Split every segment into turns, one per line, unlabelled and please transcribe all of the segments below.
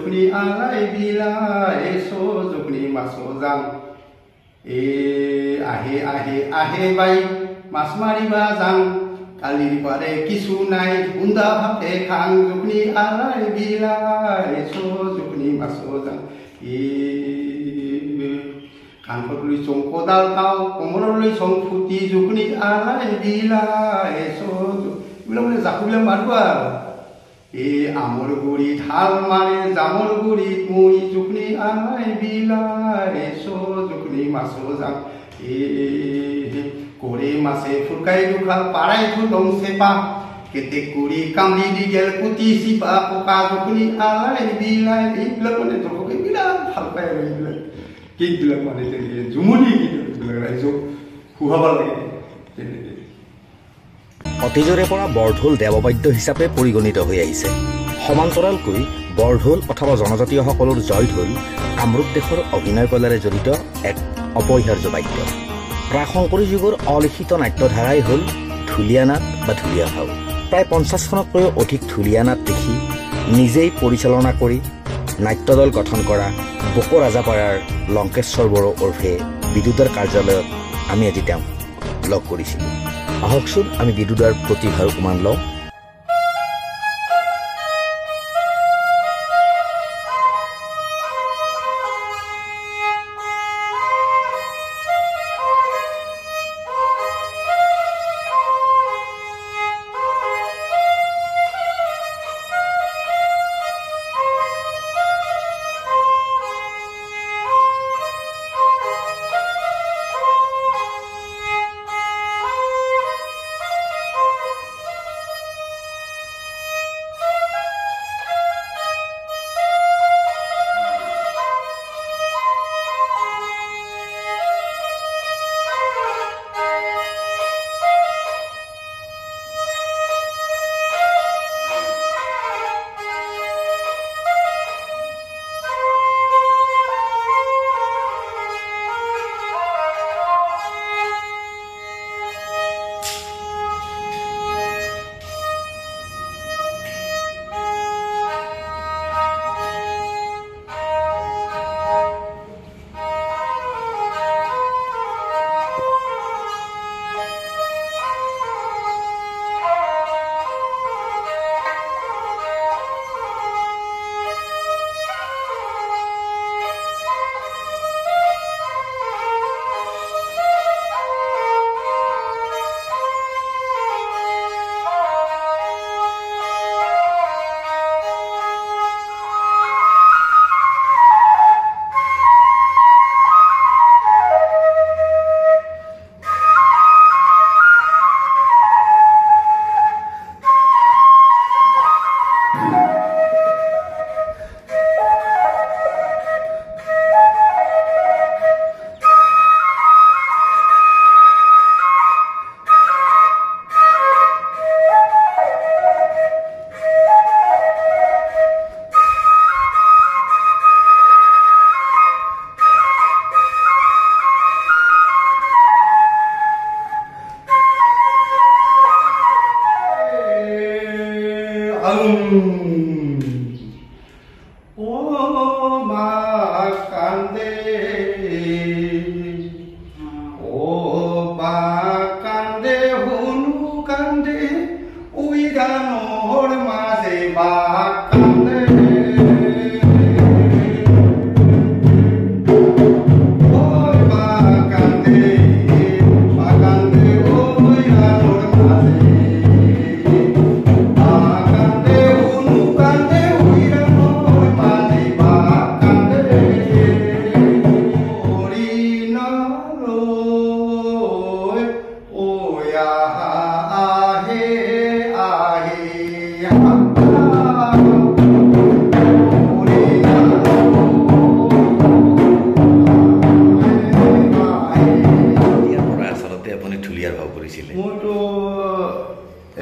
জুখনি আলাই বিলাই সো জুখনি মাছো যাং আহে আহে আহে বাই মাছ মাৰিবা যাং কালিৰ পাৰে কিছু নাই গুন্দা ভাতে খাং জুখনি আলাই বিলাই সো জুখনি মাছো যাং কাণলৈ চং কোদাল পাওঁ কোমৰলৈ চং ফুটি জুখনি আলাই বিলাই সো এইবিলাক মানে জাকুবিলাক মাৰিব আৰু আমৰ গুৰিত হাল মাৰে জামৰ গুৰিত মই জুখনি আলাই বিলাই সো জুখনি মাছো যাং করে মাছে ফুরকাই দুখাল পাড়াই ফুলং চেপা কেতে কুড়ি কামড়ি দি গেল কুটি চিপা পোকা জুখনি আলাই বিলাই এইবিলাক মানে দৰ্শকে বিৰাট ভাল পায় আৰু এইবিলাক গীতবিলাক মানে তেনেকৈ জুমনি গীত এইবিলাক ৰাইজক শুহাব লাগে তেনেকৈ
অতীজৰে পৰা বৰঢোল দেৱবাদ্য হিচাপে পৰিগণিত হৈ আহিছে সমান্তৰালকৈ বৰঢোল অথবা জনজাতীয়সকলৰ জয়ঢোল কামৰূপ দেশৰ অভিনয় কলাৰে জড়িত এক অপৰিহাৰ্য বাদ্য প্ৰাক-শংকৰী যুগৰ অলিখিত নাট্যধাৰাই হ'ল ঢুলীয়া নাট বা ঢুলীয়া ভাও প্ৰায় 50খনতকৈও অধিক ঢুলীয়া নাট দেখি নিজেই পৰিচালনা কৰি নাট্যদল গঠন কৰা বকো ৰাজাপাৰাৰ লংকেশ্বৰ বড়ো ওৰফে বিদুদাৰ কাৰ্যালয়ত আমি আজি তেওঁক লগ কৰিছিলোঁ আহকচোন আমি বিদুদাৰ প্ৰতিভাৰ উমান লওঁ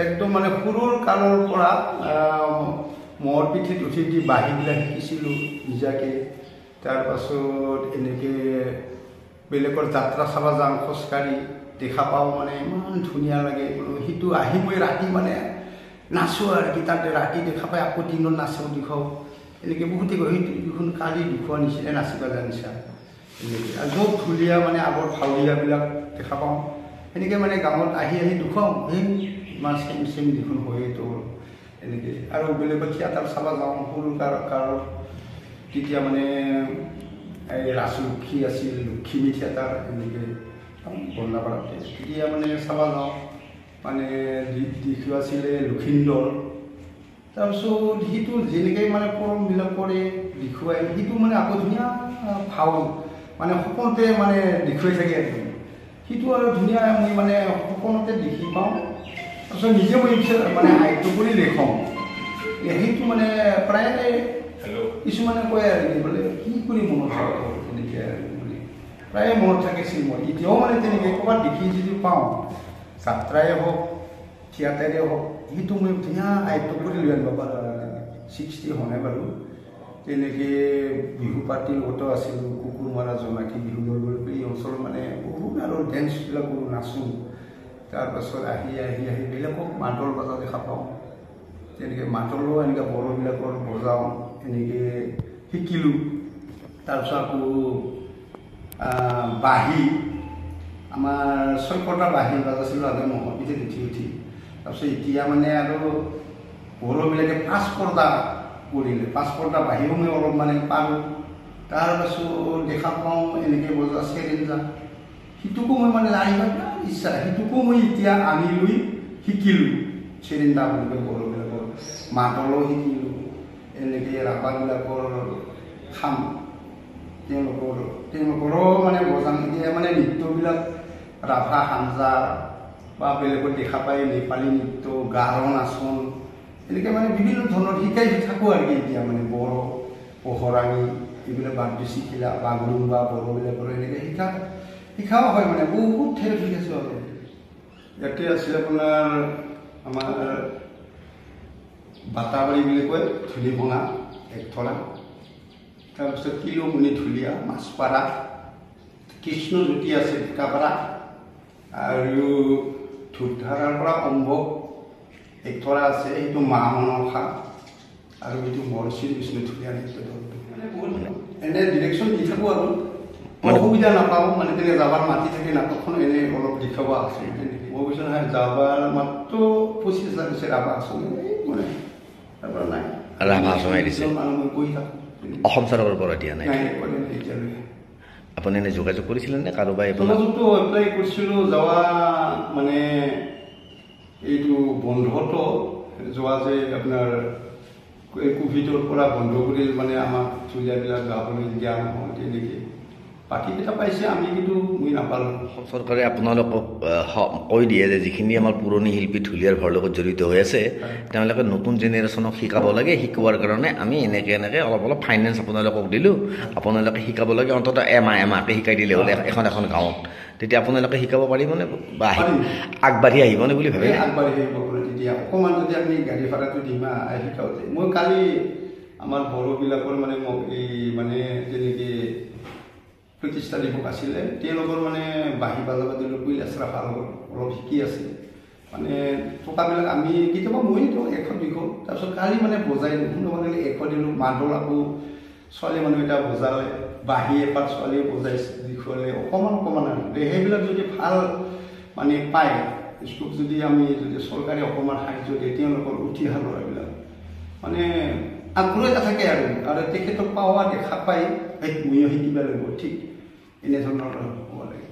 একদম মানে সৰুৰ কালৰ পৰা মোৰ পিঠিত উঠি দি বাঁহীবিলাক শিকিছিলোঁ নিজাকে তাৰপাছত এনেকৈ বেলেগৰ যাত্ৰা চাব যাওঁ খোজকাঢ়ি দেখা পাওঁ মানে ইমান ধুনীয়া লাগে সেইটো আহি মই ৰাতি মানে নাচোঁ আৰু কি তাতে ৰাতি দেখা পাই আকৌ দিনত নাচোঁ দেখাওঁ এনেকৈ বহুতে কয় সেইটো দুখন কালি দুখোৱা নিচিনা নাচিব জানিছা এনেকৈ আৰু য'ত ঢুলীয়া মানে আগৰ ভাৱৰীয়াবিলাক দেখা পাওঁ এনেকৈ মানে গাঁৱত আহি দেখুৱাওঁ সেই ইমান চেম দেখোন হয়েতো এনেকৈ আৰু বেলেগত থিয়েটাৰ চাব যাওঁ সৰু কাৰৰ তেতিয়া মানে এই ৰাজলক্ষ্মী আছিল লক্ষ্মী থিয়েটাৰ এনেকৈ বন্ধাপাৰাতে তেতিয়া মানে চাব যাওঁ মানে দিশটো আছিলে লক্ষীন্দৰ তাৰপিছত সিটো যেনেকৈ মানে পৰমবিলাক কৰে দেখুৱাই সিটো মানে আকৌ ধুনীয়া ভাও মানে সকলোতে মানে দেখুৱাই থাকে একদম সিটো আৰু ধুনীয়া মই মানে সকলোতে দেখি পাওঁ তাৰপিছত নিজে মই মানে আয়ত্ব কৰি দেখুৱাওঁ সেইটো মানে প্ৰায় কিছুমানে কয় আৰু বোলে কি কৰি মনত থাকে তেনেকৈ মানে প্ৰায় মনত থাকিছিল মই এতিয়াও মানে তেনেকৈ ক'ৰবাত দেখি যদি পাওঁ যাত্ৰাই হওক থিয়েটাৰে হওক সেইটো মই ধুনীয়া আয়ত্ব কৰি লৈ আনিব পাৰোঁ 60 হনে বাৰু তেনেকৈ বিহু পাৰ্টিৰ লগতো আছিলোঁ কুকুৰ মৰা জোনাকী বিহু লৈ এই অঞ্চলত মানে বহুত আৰু ডেন্সবিলাক কৰোঁ নাচোঁ তাৰপাছত আহি বেলেগক মাদল বজা দেখা পাওঁ তেনেকৈ মাদলো এনেকৈ বড়োবিলাকৰ বজাওঁ এনেকৈ শিকিলোঁ তাৰপিছত আকৌ বাঁহী আমাৰ 6টা বাঁহী বাজাইছিলোঁ আগে মহপিতে উঠি তাৰপিছত এতিয়া মানে আৰু বড়োবিলাকে 5 পৰ্দা কৰিলে 5 পৰ্দা বাঁহীও মই অলপ মানে পাৰোঁ তাৰপাছত দেখা পাওঁ এনেকৈ বজা চেৰেঞ্জা সিটোকো মই মানে লাৰিব ইচ্ছা সিটোকো মই এতিয়া আনি লৈ শিকিলোঁ চেৰেঞ্জা বুলি কয় বড়োবিলাকৰ মাদলো শিকিলোঁ এনেকৈ ৰাভাবিলাকৰ খাম তেওঁলোকৰো মানে বজাং এতিয়া মানে নৃত্যবিলাক ৰাভা সাঞ্জা বা বেলেগত দেখা পায় নেপালী নৃত্য গাৰো নাচন এনেকৈ মানে বিভিন্ন ধৰণৰ শিকাই থাকোঁ আৰু এতিয়া মানে বড়ো পহৰাঙী এইবিলাক বাগদুচি খিলা বাগৰুম্বা বড়োবিলাকৰ এনেকৈ শিকাও হয় মানে বহুত ঠাইত শিকাইছোঁ আৰু ইয়াতে আছিলে আপোনাৰ আমাৰ বাটাবাৰী বুলি কয় ধূলি ভঙা একথলা তাৰপিছত কিলোমণি ঢুলীয়া মাছপাৰা কৃষ্ণজ্যোতি আছে ঢেকাপাৰা আৰু ধূপধাৰাৰ পৰা অম্বক একথলা আছে সেইটো মা মনসা আৰু এইটো মৰশ্ৰী বিষ্ণু ঢুলীয়া নৃত্য দলটো মানে বহুত এনে ডিৰেকশ্যন দি থাকোঁ আৰু অসুবিধা নাপাওঁ মানে তেনেকৈ যাবাৰ মাতি থাকে নাটকখন এনেই অলপ দেখুৱাব আছে মই কৈছোঁ নহয় যাবাৰ মাত্ৰ 25,000 দিছে ৰাভা আছোঁ মানে তাৰপৰা নাই
ৰাভা আঁচনি দিছে
মানুহ মই কৈ থাকোঁ
অসম চৰকাৰৰ পৰা দিয়া নাই
এতিয়ালৈকে
আপুনি এনে যোগাযোগ কৰিছিলে নে কাৰোবাই
যোগাযোগটো এপ্লাই কৰিছিলোঁ যোৱা মানে এইটো বন্ধটো যোৱা যে আপোনাৰ কোভিডৰ পৰা বন্ধ কৰি মানে আমাক চুৰিয়াবিলাক গাবলৈ দিয়া নহয় তেনেকৈ বাকীকেইটা পাইছে আমি কিন্তু মই নাপালোঁ
চৰকাৰে আপোনালোকক কৈ দিয়ে যে যিখিনি আমাৰ পুৰণি শিল্পী ঢুলীয়াৰ ঘৰৰ লগত জড়িত হৈ আছে তেওঁলোকে নতুন জেনেৰেশ্যনক শিকাব লাগে শিকোৱাৰ কাৰণে আমি এনেকৈ অলপ ফাইনেন্স আপোনালোকক দিলোঁ আপোনালোকে শিকাব লাগে অন্ততঃ এমাহকৈ শিকাই দিলে হ'লে এখন গাঁৱত তেতিয়া আপোনালোকে শিকাব পাৰিবনে বা আগবাঢ়ি আহিবনে বুলি ভাবে
আগবাঢ়ি আহিব তেতিয়া অকণমান যদি আমি গাড়ী ভাড়াটো দিম শিকাওঁতে মই কালি আমাৰ বড়োবিলাকৰ মানে মোক এই মানে যেনেকৈ প্ৰতিষ্ঠা দিৱস আছিলে তেওঁলোকৰ মানে বাঁহী বাজাব দিলোঁ কৈলাশ ৰাভাৰ লগত অলপ শিকি আছে মানে টকাবিলাক আমি কেতিয়াবা মই দিওঁ 100-200 তাৰপিছত কালি মানে বজাই দিলোঁ মানে 100 দিলোঁ মাদল আকৌ ছোৱালী মানুহ এটা বজালে বাঁহী এপাত ছোৱালীয়ে বজাই দেখুৱালে অকণমান আৰু সেইবিলাক যদি ভাল মানে পায় স্কুল যদি আমি যদি চৰকাৰে অকণমান সাহায্য দিয়ে তেওঁলোকৰ উঠি অহা ল'ৰাবিলাক মানে আগ্ৰহ এটা থাকে আৰু তেখেতক পাৱা দেখা পাই ময়ো শিকিব লাগিব ঠিক এনেধৰণৰ হ'ব লাগে।